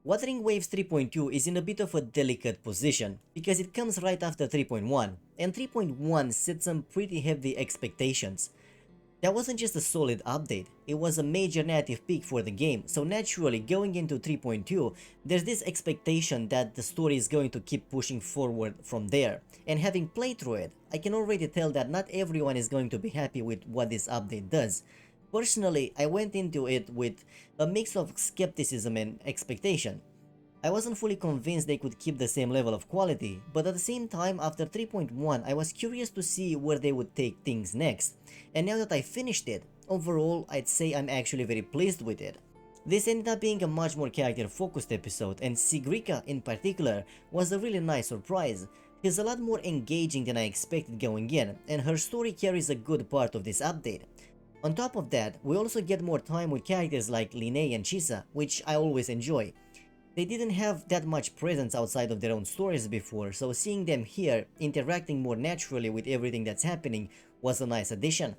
Wuthering Waves 3.2 is in a bit of a delicate position because it comes right after 3.1, and 3.1 set some pretty heavy expectations. That wasn't just a solid update, it was a major narrative peak for the game, so naturally going into 3.2, there's this expectation that the story is going to keep pushing forward from there, and having played through it, I can already tell that not everyone is going to be happy with what this update does. Personally, I went into it with a mix of skepticism and expectation. I wasn't fully convinced they could keep the same level of quality, but at the same time after 3.1 I was curious to see where they would take things next, and now that I finished it, overall I'd say I'm actually very pleased with it. This ended up being a much more character focused episode, and Sigrika in particular was a really nice surprise. She's a lot more engaging than I expected going in, and her story carries a good part of this update. On top of that, we also get more time with characters like Linnea and Chisa, which I always enjoy. They didn't have that much presence outside of their own stories before, so seeing them here, interacting more naturally with everything that's happening, was a nice addition.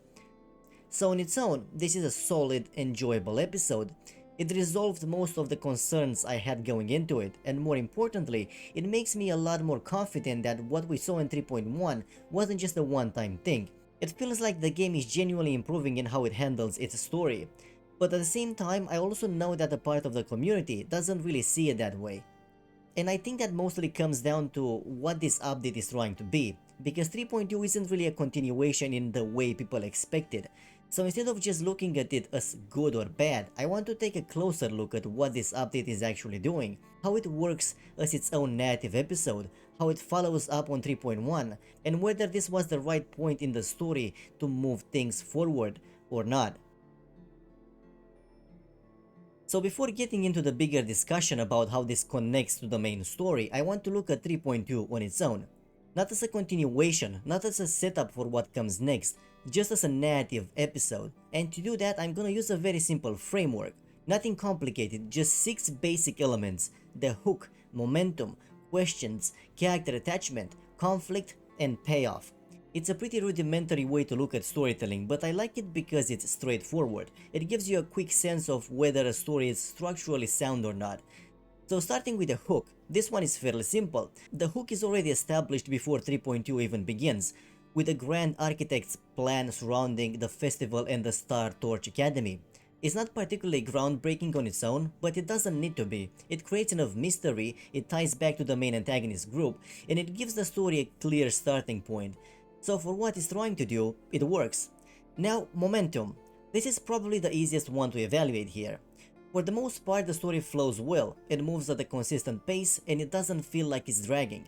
So on its own, this is a solid, enjoyable episode. It resolved most of the concerns I had going into it, and more importantly, it makes me a lot more confident that what we saw in 3.1 wasn't just a one-time thing. It feels like the game is genuinely improving in how it handles its story. But at the same time, I also know that a part of the community doesn't really see it that way. And I think that mostly comes down to what this update is trying to be, because 3.2 isn't really a continuation in the way people expected. So instead of just looking at it as good or bad, I want to take a closer look at what this update is actually doing, how it works as its own narrative episode, how it follows up on 3.1, and whether this was the right point in the story to move things forward or not. So before getting into the bigger discussion about how this connects to the main story, I want to look at 3.2 on its own. Not as a continuation, not as a setup for what comes next, just as a narrative episode. And to do that, I'm gonna use a very simple framework. Nothing complicated, just 6 basic elements: the hook, momentum, questions, character attachment, conflict, and payoff. It's a pretty rudimentary way to look at storytelling, but I like it because it's straightforward. It gives you a quick sense of whether a story is structurally sound or not. So starting with the hook, this one is fairly simple. The hook is already established before 3.2 even begins, with a grand architect's plan surrounding the festival and the Star Torch Academy. It's not particularly groundbreaking on its own, but it doesn't need to be. It creates enough mystery, it ties back to the main antagonist group, and it gives the story a clear starting point. So for what it's trying to do, it works. Now, momentum. This is probably the easiest one to evaluate here. For the most part, the story flows well, it moves at a consistent pace, and it doesn't feel like it's dragging.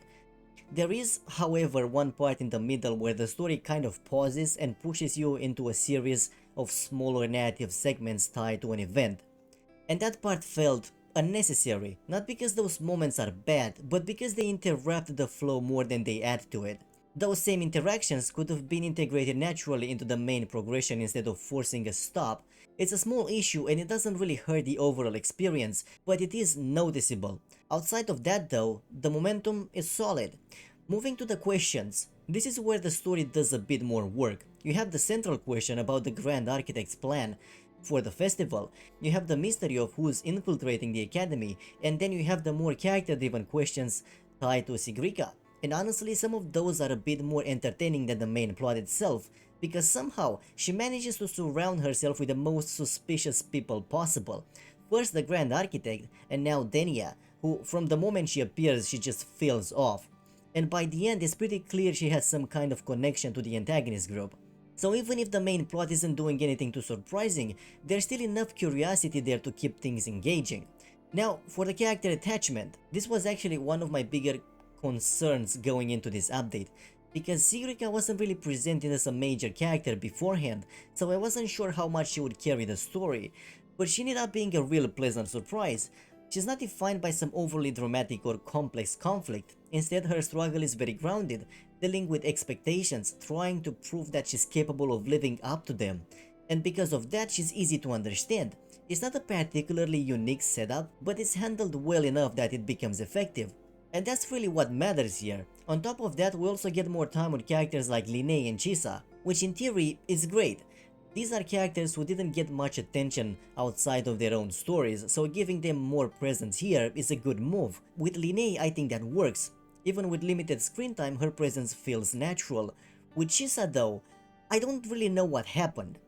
There is, however, one part in the middle where the story kind of pauses and pushes you into a series of smaller narrative segments tied to an event. And that part felt unnecessary, not because those moments are bad, but because they interrupt the flow more than they add to it. Those same interactions could have been integrated naturally into the main progression instead of forcing a stop. It's a small issue and it doesn't really hurt the overall experience, but it is noticeable. Outside of that though, the momentum is solid. Moving to the questions, this is where the story does a bit more work. You have the central question about the Grand Architect's plan for the festival, you have the mystery of who's infiltrating the academy, and then you have the more character-driven questions tied to Sigrika. And honestly, some of those are a bit more entertaining than the main plot itself, because somehow she manages to surround herself with the most suspicious people possible. First the Grand Architect, and now Denia, who from the moment she appears she just feels off. And by the end it's pretty clear she has some kind of connection to the antagonist group. So even if the main plot isn't doing anything too surprising, there's still enough curiosity there to keep things engaging. Now, for the character attachment, this was actually one of my bigger concerns going into this update, because Sigrika wasn't really presented as a major character beforehand, so I wasn't sure how much she would carry the story, but she ended up being a real pleasant surprise. She's not defined by some overly dramatic or complex conflict, instead her struggle is very grounded, dealing with expectations, trying to prove that she's capable of living up to them, and because of that she's easy to understand. It's not a particularly unique setup, but it's handled well enough that it becomes effective. And that's really what matters here. On top of that, we also get more time with characters like Linnea and Chisa, which in theory is great. These are characters who didn't get much attention outside of their own stories, so giving them more presence here is a good move. With Linnea, I think that works. Even with limited screen time, her presence feels natural. With Shisa though, I don't really know what happened.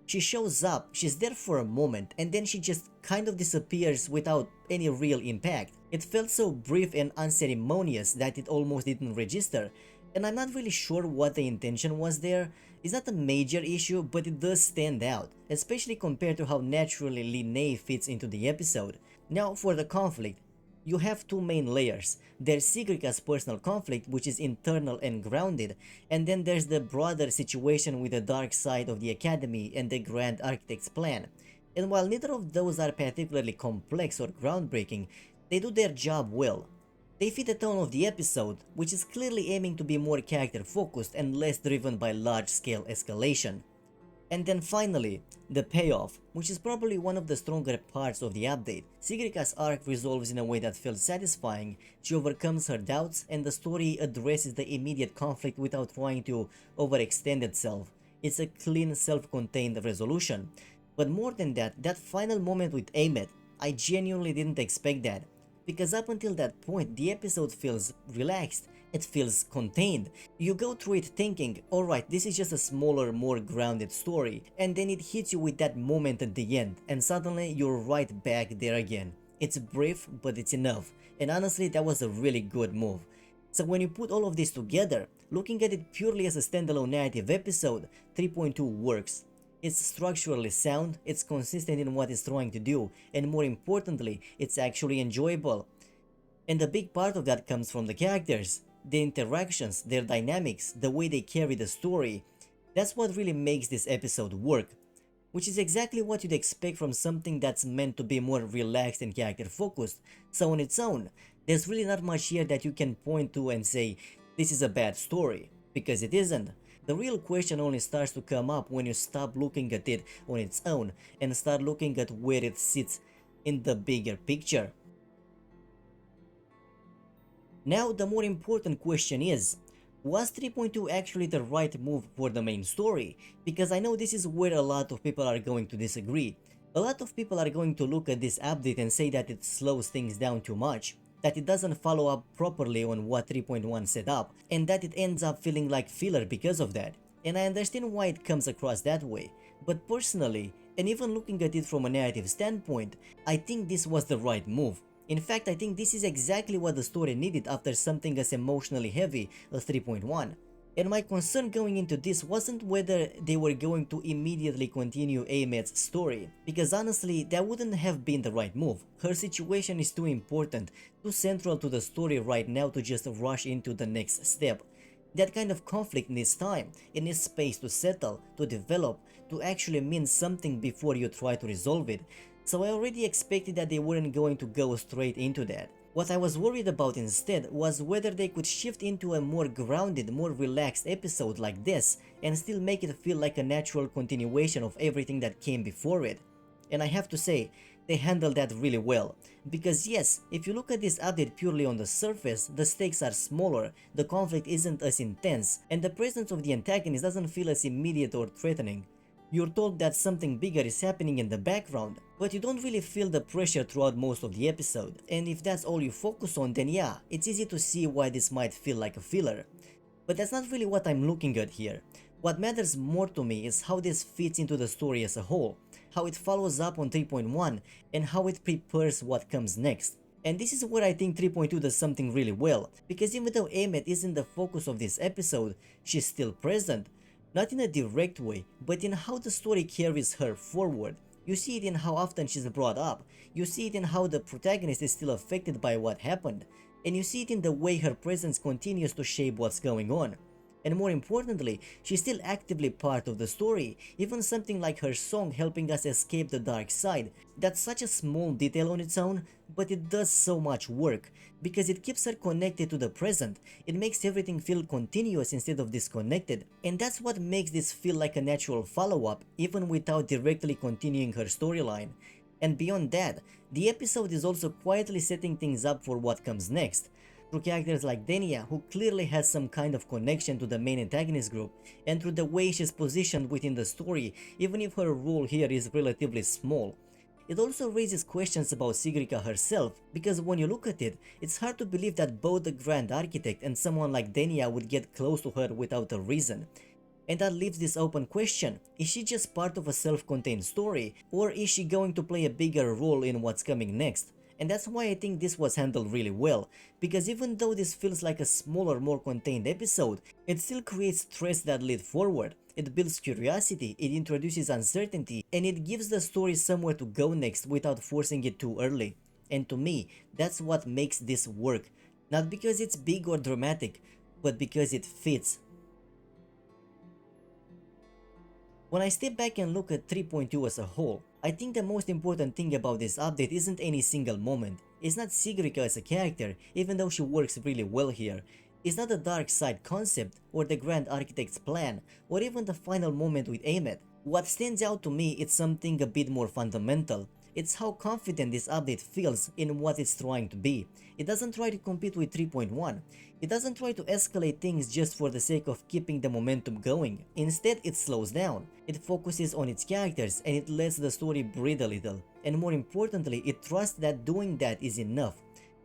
She shows up, she's there for a moment, and then she just kind of disappears without any real impact. It felt so brief and unceremonious that it almost didn't register, and I'm not really sure what the intention was there. It's not a major issue, but it does stand out, especially compared to how naturally Linnea fits into the episode. Now for the conflict. You have two main layers. There's Sigrika's personal conflict, which is internal and grounded, and then there's the broader situation with the dark side of the Academy and the Grand Architect's plan. And while neither of those are particularly complex or groundbreaking, they do their job well. They fit the tone of the episode, which is clearly aiming to be more character focused and less driven by large-scale escalation. And then finally, the payoff, which is probably one of the stronger parts of the update. Sigrika's arc resolves in a way that feels satisfying, she overcomes her doubts, and the story addresses the immediate conflict without trying to overextend itself. It's a clean, self-contained resolution. But more than that, that final moment with Amet, I genuinely didn't expect that. Because up until that point, the episode feels relaxed, it feels contained. You go through it thinking, alright, this is just a smaller, more grounded story, and then it hits you with that moment at the end, and suddenly you're right back there again. It's brief, but it's enough, and honestly that was a really good move. So when you put all of this together, looking at it purely as a standalone narrative episode, 3.2 works. It's structurally sound, it's consistent in what it's trying to do, and more importantly, it's actually enjoyable. And a big part of that comes from the characters, the interactions, their dynamics, the way they carry the story. That's what really makes this episode work, which is exactly what you'd expect from something that's meant to be more relaxed and character focused. So on its own, there's really not much here that you can point to and say, this is a bad story, because it isn't. The real question only starts to come up when you stop looking at it on its own and start looking at where it sits in the bigger picture. Now the more important question is, was 3.2 actually the right move for the main story? Because I know this is where a lot of people are going to disagree. A lot of people are going to look at this update and say that it slows things down too much, that it doesn't follow up properly on what 3.1 set up, and that it ends up feeling like filler because of that. And I understand why it comes across that way, but personally, and even looking at it from a narrative standpoint, I think this was the right move. In fact, I think this is exactly what the story needed after something as emotionally heavy as 3.1. And my concern going into this wasn't whether they were going to immediately continue Amet's story, because honestly, that wouldn't have been the right move. Her situation is too important, too central to the story right now to just rush into the next step. That kind of conflict needs time, it needs space to settle, to develop, to actually mean something before you try to resolve it. So I already expected that they weren't going to go straight into that. What I was worried about instead was whether they could shift into a more grounded, more relaxed episode like this and still make it feel like a natural continuation of everything that came before it. And I have to say, they handled that really well. Because yes, if you look at this update purely on the surface, the stakes are smaller, the conflict isn't as intense, and the presence of the antagonist doesn't feel as immediate or threatening. You're told that something bigger is happening in the background, but you don't really feel the pressure throughout most of the episode, and if that's all you focus on, then yeah, it's easy to see why this might feel like a filler. But that's not really what I'm looking at here. What matters more to me is how this fits into the story as a whole, how it follows up on 3.1, and how it prepares what comes next. And this is where I think 3.2 does something really well, because even though Amet isn't the focus of this episode, she's still present. Not in a direct way, but in how the story carries her forward. You see it in how often she's brought up, you see it in how the protagonist is still affected by what happened, and you see it in the way her presence continues to shape what's going on. And more importantly, she's still actively part of the story, even something like her song helping us escape the dark side. That's such a small detail on its own, but it does so much work, because it keeps her connected to the present, it makes everything feel continuous instead of disconnected, and that's what makes this feel like a natural follow-up, even without directly continuing her storyline. And beyond that, the episode is also quietly setting things up for what comes next. through characters like Denia, who clearly has some kind of connection to the main antagonist group, and through the way she's positioned within the story, even if her role here is relatively small. It also raises questions about Sigrica herself, because when you look at it, it's hard to believe that both the Grand Architect and someone like Denia would get close to her without a reason. And that leaves this open question: is she just part of a self-contained story, or is she going to play a bigger role in what's coming next? And that's why I think this was handled really well, because even though this feels like a smaller, more contained episode, it still creates threads that lead forward. It builds curiosity, it introduces uncertainty, and it gives the story somewhere to go next without forcing it too early. And to me, that's what makes this work. Not because it's big or dramatic, but because it fits. When I step back and look at 3.2 as a whole, I think the most important thing about this update isn't any single moment. It's not Sigrica as a character, even though she works really well here. It's not the dark side concept, or the Grand Architect's plan, or even the final moment with Ahmed. What stands out to me is something a bit more fundamental. It's how confident this update feels in what it's trying to be. It doesn't try to compete with 3.1. It doesn't try to escalate things just for the sake of keeping the momentum going. Instead, it slows down. It focuses on its characters and it lets the story breathe a little. And more importantly, it trusts that doing that is enough.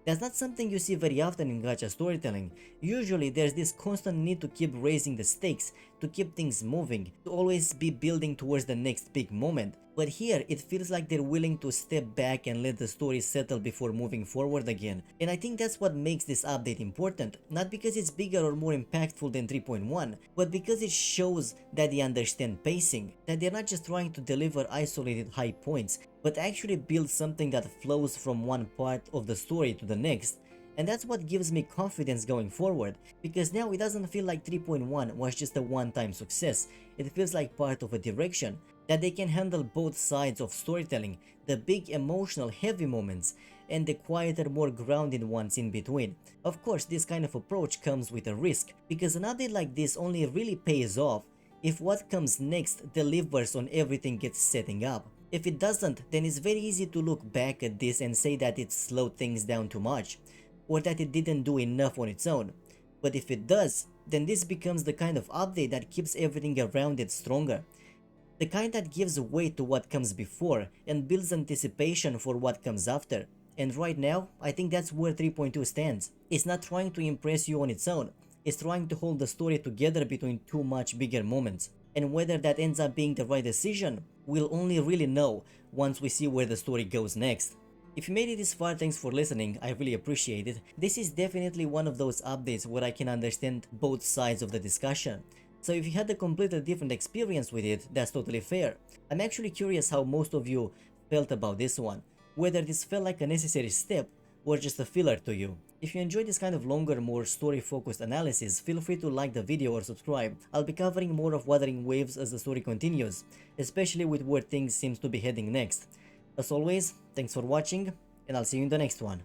That's not something you see very often in gacha storytelling. Usually there's this constant need to keep raising the stakes, to keep things moving, to always be building towards the next big moment. But here it feels like they're willing to step back and let the story settle before moving forward again. And I think that's what makes this update important, not because it's bigger or more impactful than 3.1, but because it shows that they understand pacing, that they're not just trying to deliver isolated high points, but actually build something that flows from one part of the story to the next. And that's what gives me confidence going forward, because now it doesn't feel like 3.1 was just a one-time success. It feels like part of a direction, that they can handle both sides of storytelling, the big emotional heavy moments and the quieter, more grounded ones in between. Of course, this kind of approach comes with a risk, because an update like this only really pays off if what comes next delivers on everything it's setting up. If it doesn't, then it's very easy to look back at this and say that it slowed things down too much, or that it didn't do enough on its own. But if it does, then this becomes the kind of update that keeps everything around it stronger. The kind that gives weight to what comes before and builds anticipation for what comes after. And right now, I think that's where 3.2 stands. It's not trying to impress you on its own. It's trying to hold the story together between two much bigger moments. And whether that ends up being the right decision, we'll only really know once we see where the story goes next. If you made it this far, thanks for listening, I really appreciate it. This is definitely one of those updates where I can understand both sides of the discussion. So if you had a completely different experience with it, that's totally fair. I'm actually curious how most of you felt about this one, whether this felt like a necessary step or just a filler to you. If you enjoy this kind of longer, more story-focused analysis, feel free to like the video or subscribe. I'll be covering more of Wuthering Waves as the story continues, especially with where things seems to be heading next. As always, thanks for watching, and I'll see you in the next one.